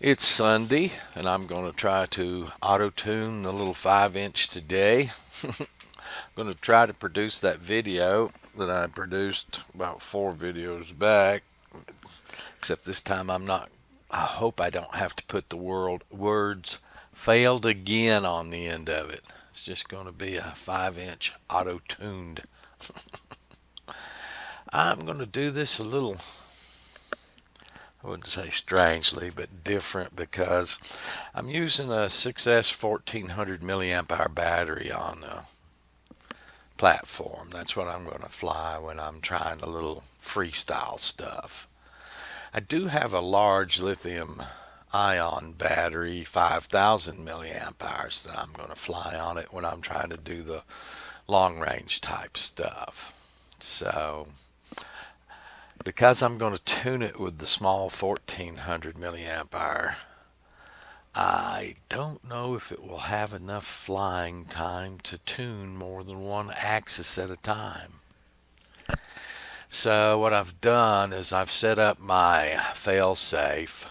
It's Sunday, and I'm going to try to auto-tune the little 5-inch today. I'm going to try to produce that video that I produced about 4 videos back, except this time I hope I don't have to put the words failed again on the end of it. It's just going to be a 5-inch auto-tuned. I'm going to do this a little, I wouldn't say strangely, but different, because I'm using a 6S 1400 milliamp hour battery on the platform. That's what I'm going to fly when I'm trying a little freestyle stuff. I do have a large lithium ion battery, 5000 milliamp hours, that I'm going to fly on it when I'm trying to do the long range type stuff. So because I'm going to tune it with the small 1400 milliamp hour, I don't know if it will have enough flying time to tune more than one axis at a time. So what I've done is I've set up my fail-safe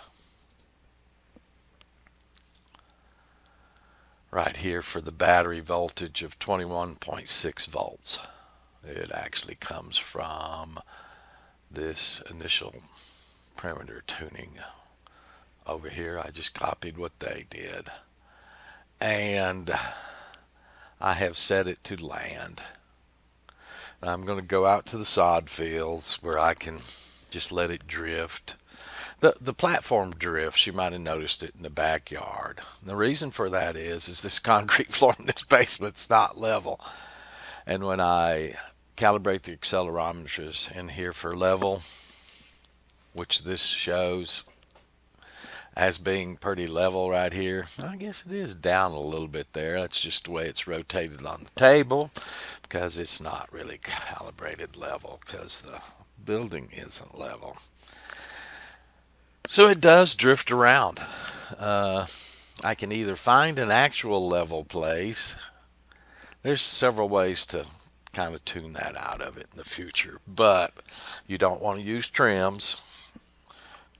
right here for the battery voltage of 21.6 volts. It actually comes from this initial perimeter tuning over here. I just copied what they did, and I have set it to land. I'm going to go out to the sod fields where I can just let it drift. The platform drifts. You might have noticed it in the backyard. And the reason for that is this concrete floor in this basement's not level. And when I calibrate the accelerometers in here for level, which this shows as being pretty level right here, I guess it is down a little bit there. That's just the way it's rotated on the table, because it's not really calibrated level because the building isn't level. So it does drift around. I can either find an actual level place. There's several ways to kind of tune that out of it in the future, but you don't want to use trims.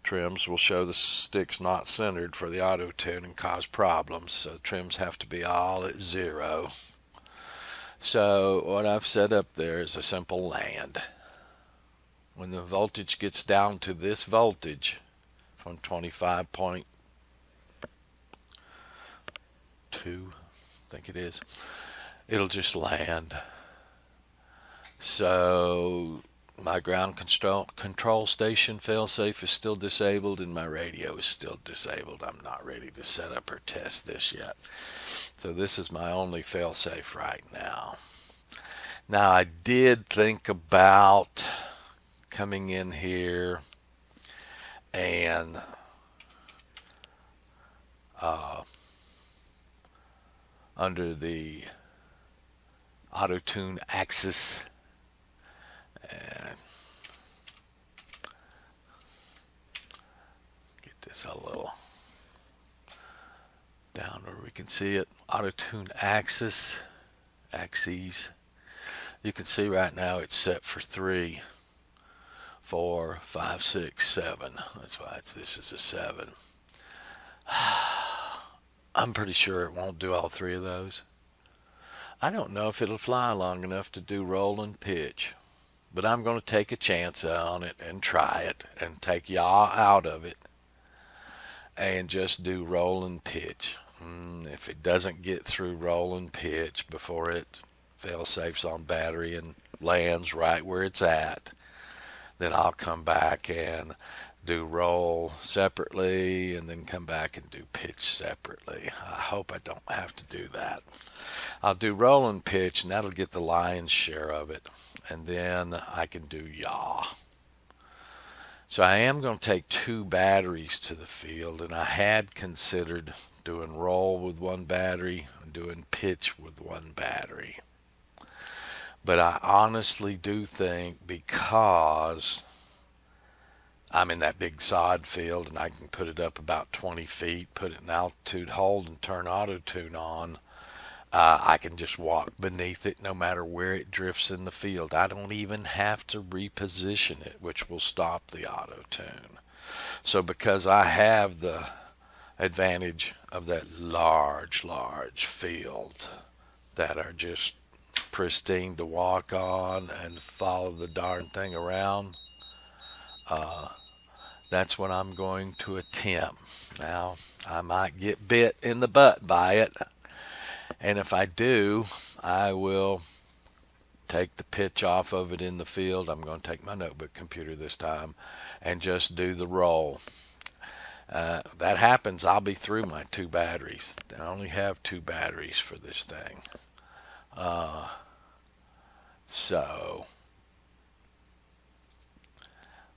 Trims will show the sticks not centered for the auto tune and cause problems, so trims have to be all at 0. So what I've set up there is a simple land. When the voltage gets down to this voltage from 25.2, I think it is, it'll just land. So my ground control station failsafe is still disabled, and my radio is still disabled. I'm not ready to set up or test this yet. So this is my only failsafe right now. Now, I did think about coming in here and under the Autotune axis, and get this a little down where we can see it. Autotune axes. You can see right now it's set for 3, 4, 5, 6, 7. That's why this is a 7. I'm pretty sure it won't do all 3 of those. I don't know if it'll fly long enough to do roll and pitch, but I'm going to take a chance on it and try it and take yaw out of it and just do roll and pitch. If it doesn't get through roll and pitch before it fail-safes on battery and lands right where it's at, then I'll come back and do roll separately and then come back and do pitch separately. I hope I don't have to do that. I'll do roll and pitch, and that'll get the lion's share of it, and then I can do yaw. So I am going to take 2 batteries to the field, and I had considered doing roll with 1 battery and doing pitch with 1 battery. But I honestly do think, because I'm in that big sod field and I can put it up about 20 feet, put it in altitude hold, and turn auto tune on, I can just walk beneath it no matter where it drifts in the field. I don't even have to reposition it, which will stop the auto tune. So because I have the advantage of that large field that are just pristine to walk on and follow the darn thing around. That's what I'm going to attempt. Now, I might get bit in the butt by it, and if I do, I will take the pitch off of it in the field. I'm going to take my notebook computer this time and just do the roll. That happens, I'll be through my 2 batteries. I only have 2 batteries for this thing. So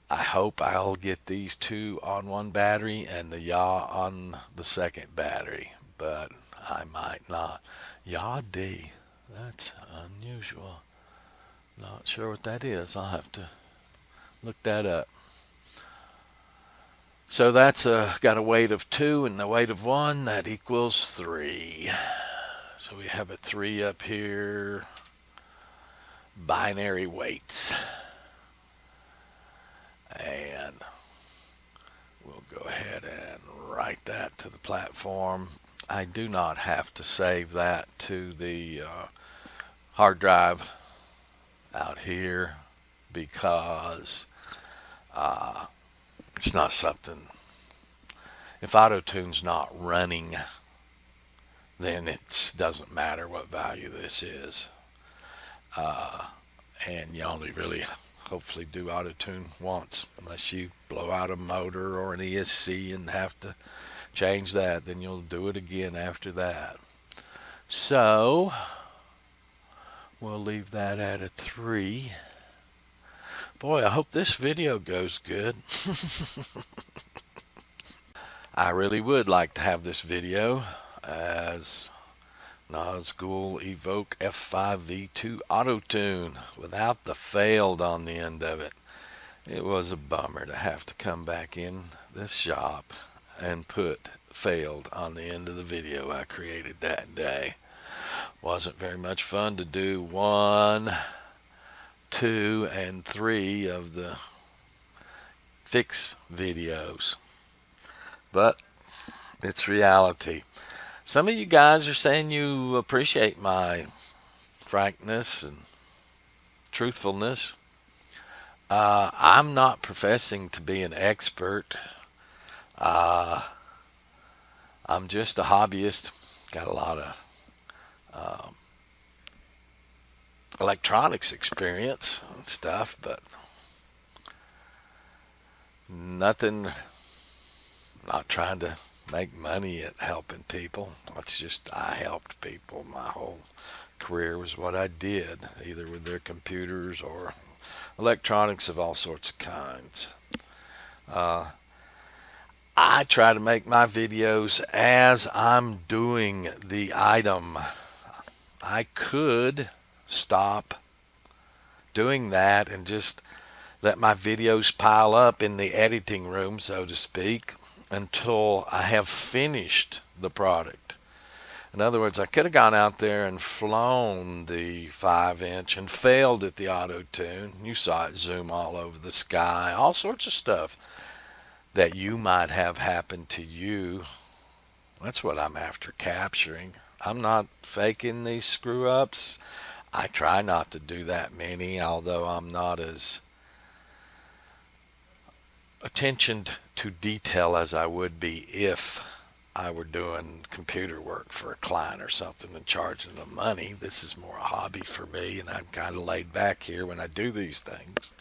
I hope I'll get these 2 on 1 battery and the yaw on the 2nd battery, but I might not. Yaw D, that's unusual. Not sure what that is. I'll have to look that up. So that's got a weight of 2 and a weight of 1. That equals 3. So we have a 3 up here. Binary weights. And we'll go ahead and write that to the platform. I do not have to save that to the hard drive out here because it's not something. If Autotune's not running, then it doesn't matter what value this is. And you only really hopefully do Autotune once, unless you blow out a motor or an ESC and have to change that, then you'll do it again after that. So we'll leave that at a 3. Boy, I hope this video goes good. I really would like to have this video as Nazgul Evoque F5V2 Autotune without the failed on the end of it. It was a bummer to have to come back in this shop and put failed on the end of the video I created that day. Wasn't very much fun to do 1, 2, and 3 of the fix videos, but it's reality. Some of you guys are saying you appreciate my frankness and truthfulness. I'm not professing to be an expert. I'm just a hobbyist. Got a lot of electronics experience and stuff, but nothing. Not trying to make money at helping people. It's just I helped people. My whole career was what I did, either with their computers or electronics of all sorts of kinds. I try to make my videos as I'm doing the item. I could stop doing that and just let my videos pile up in the editing room, so to speak, until I have finished the product. In other words, I could have gone out there and flown the 5-inch and failed at the Autotune. You saw it zoom all over the sky, all sorts of stuff that you might have happened to you. That's what I'm after capturing. I'm not faking these screw-ups. I try not to do that many, although I'm not as attention to detail as I would be if I were doing computer work for a client or something and charging them money. This is more a hobby for me, and I'm kind of laid back here when I do these things.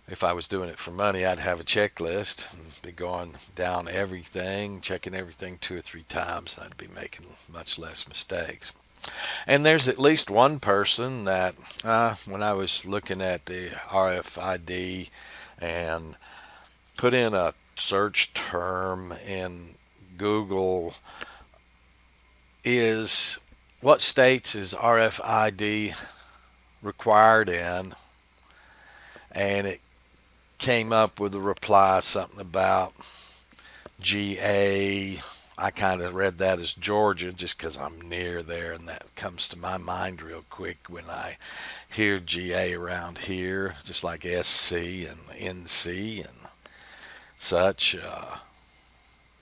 If I was doing it for money, I'd have a checklist and be going down everything, checking everything 2 or 3 times, and I'd be making much less mistakes. And there's at least one person that when I was looking at the RFID and put in a search term in Google, is what states is RFID required in, and it came up with a reply, something about GA. I kind of read that as Georgia just because I'm near there, and that comes to my mind real quick when I hear GA around here, just like SC and NC and such.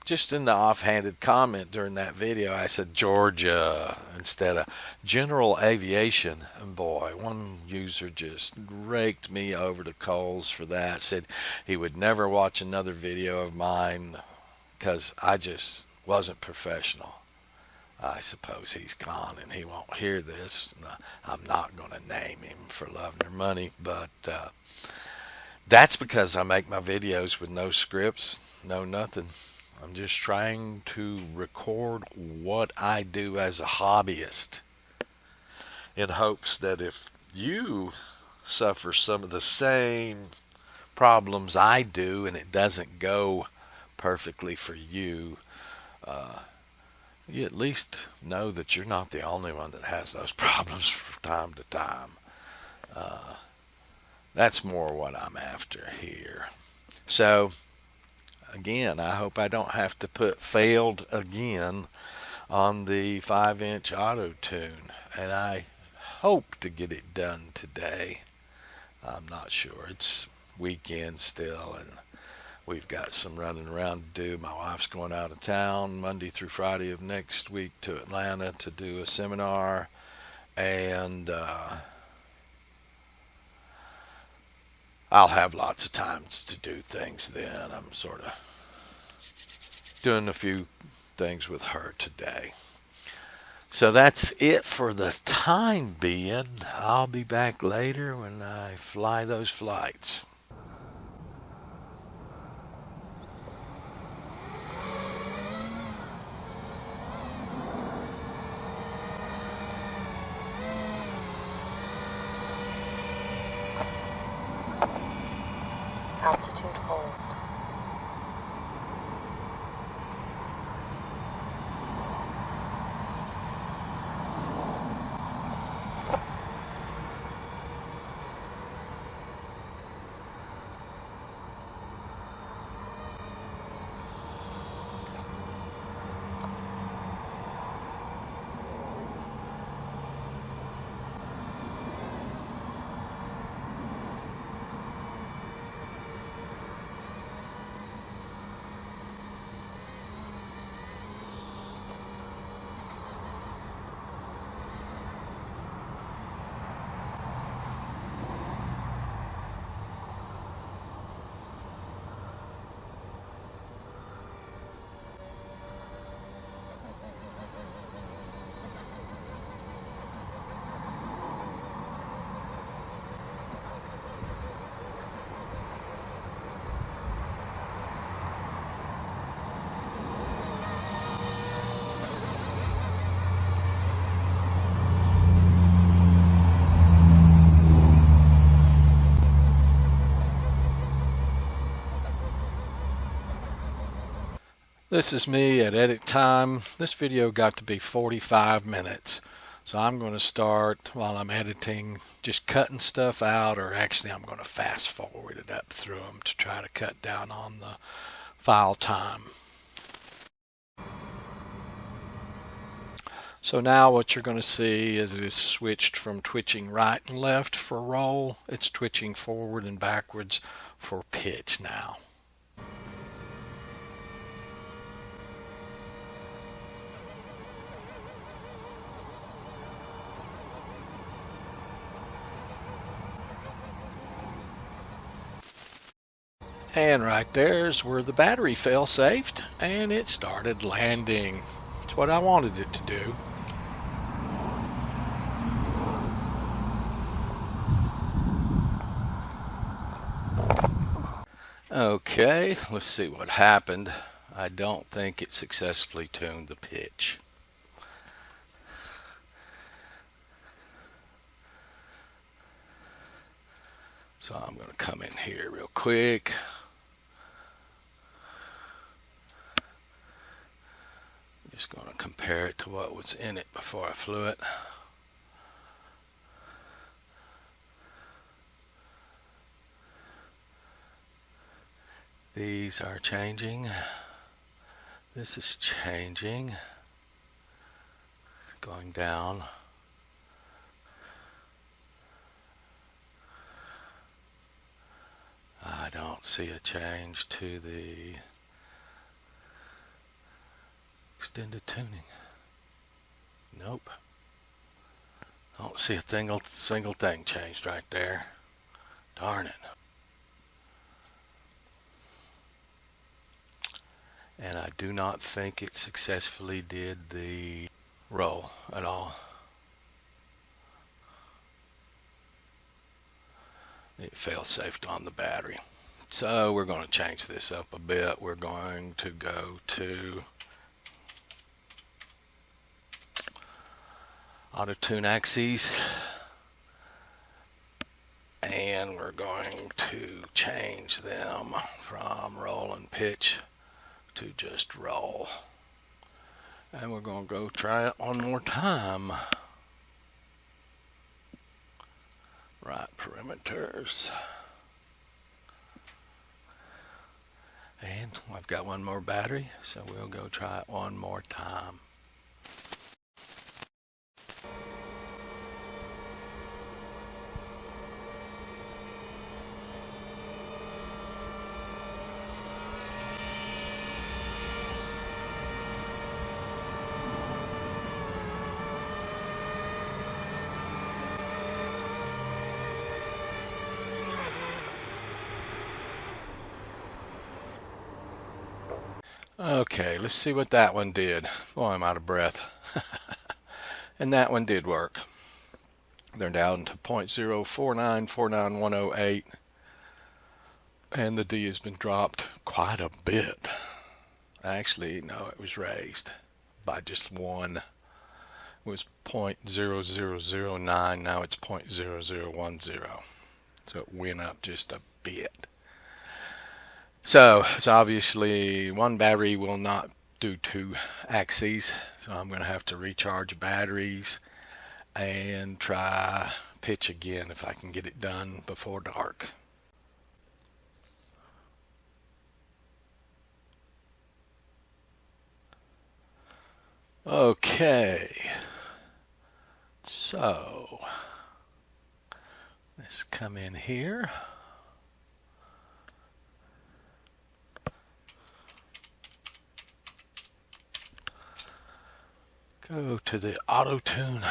just in the offhanded comment during that video, I said Georgia instead of general aviation. And boy, one user just raked me over the coals for that. Said he would never watch another video of mine because I just wasn't professional. I suppose he's gone and he won't hear this. I'm not going to name him for love nor money, but that's because I make my videos with no scripts, no nothing. I'm just trying to record what I do as a hobbyist in hopes that if you suffer some of the same problems I do and it doesn't go perfectly for you, you at least know that you're not the only one that has those problems from time to time. That's more what I'm after here. So, again, I hope I don't have to put failed again on the 5-inch Autotune. And I hope to get it done today. I'm not sure. It's weekend still, and we've got some running around to do. My wife's going out of town Monday through Friday of next week to Atlanta to do a seminar. And I'll have lots of times to do things then. I'm sort of doing a few things with her today. So that's it for the time being. I'll be back later when I fly those flights. Altitude hold. This is me at edit time. This video got to be 45 minutes. So I'm going to start while I'm editing, just cutting stuff out, or actually I'm going to fast forward it up through them to try to cut down on the file time. So now what you're going to see is it is switched from twitching right and left for roll. It's twitching forward and backwards for pitch now. And right there's where the battery fail-safed and it started landing. It's what I wanted it to do. Okay, let's see what happened. I don't think it successfully tuned the pitch. So I'm going to come in here real quick. Just going to compare it to what was in it before I flew it. These are changing. This is changing. Going down. I don't see a change to the lost into tuning. Nope. I don't see a single thing changed right there. Darn it. And I do not think it successfully did the roll at all. It fail-safed on the battery. So we're going to change this up a bit. We're going to go to Autotune axes, and we're going to change them from roll and pitch to just roll. And we're going to go try it one more time. Right perimeters. And I've got one more battery, so we'll go try it one more time. Okay, let's see what that one did. Boy, I'm out of breath. And that one did work. They're down to 0.04949108. And the D has been dropped quite a bit. Actually, no, it was raised by just one. It was 0.0009, now it's 0.0010. So it went up just a bit. So it's obviously one battery will not do two axes, so I'm going to have to recharge batteries and try pitch again if I can get it done before dark. Okay, so let's come in here. Go to the Autotune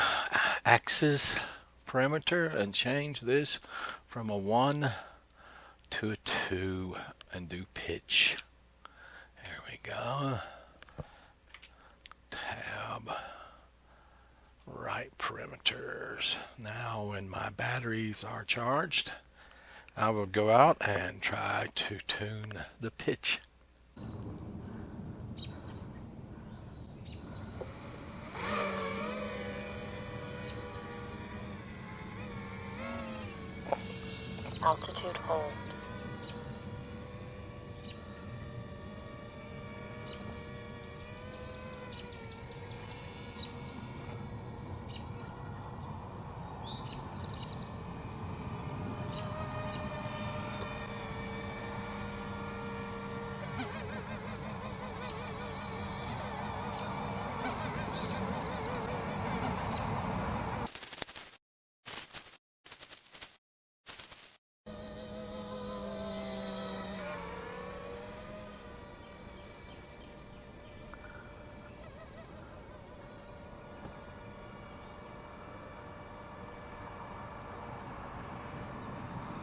axis parameter and change this from a 1 to a 2 and do pitch. There we go. Tab, right perimeters. Now when my batteries are charged, I will go out and try to tune the pitch. Altitude hold.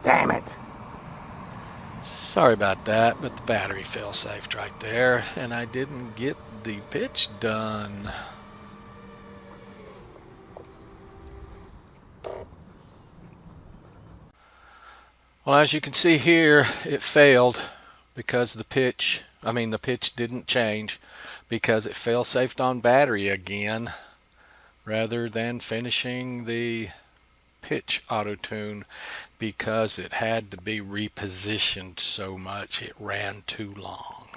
Damn it. Sorry about that, but the battery fail-safed right there, and I didn't get the pitch done. Well, as you can see here, it failed because the pitch didn't change because it fail-safed on battery again rather than finishing the pitch auto-tune because it had to be repositioned so much it ran too long.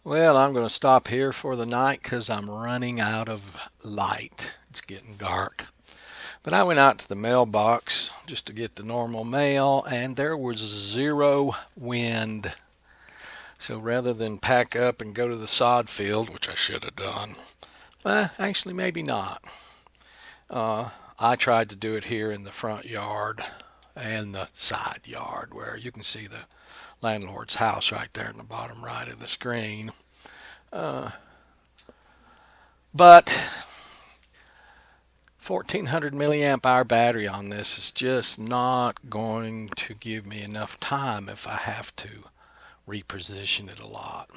Well, I'm going to stop here for the night because I'm running out of light. It's getting dark. But I went out to the mailbox just to get the normal mail, and there was 0 wind. So rather than pack up and go to the sod field, which I should have done, actually maybe not. I tried to do it here in the front yard and the side yard where you can see the landlord's house right there in the bottom right of the screen. But 1400 milliamp hour battery on this is just not going to give me enough time if I have to reposition it a lot.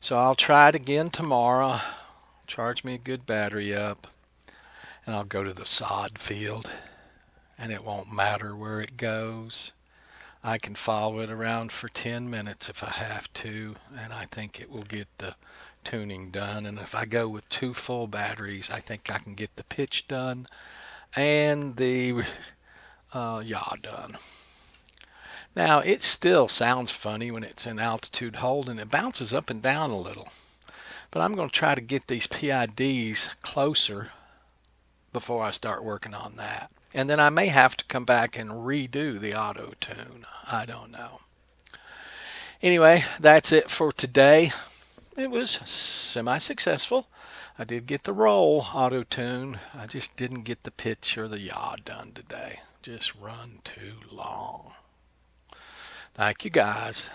So I'll try it again tomorrow, charge me a good battery up, and I'll go to the sod field, and it won't matter where it goes. I can follow it around for 10 minutes if I have to, and I think it will get the tuning done. And if I go with 2 full batteries, I think I can get the pitch done and the yaw done. Now, it still sounds funny when it's in altitude hold, and it bounces up and down a little. But I'm going to try to get these PIDs closer before I start working on that. And then I may have to come back and redo the Autotune. I don't know. Anyway, that's it for today. It was semi-successful. I did get the roll Autotune. I just didn't get the pitch or the yaw done today. Just run too long. Thank you, guys.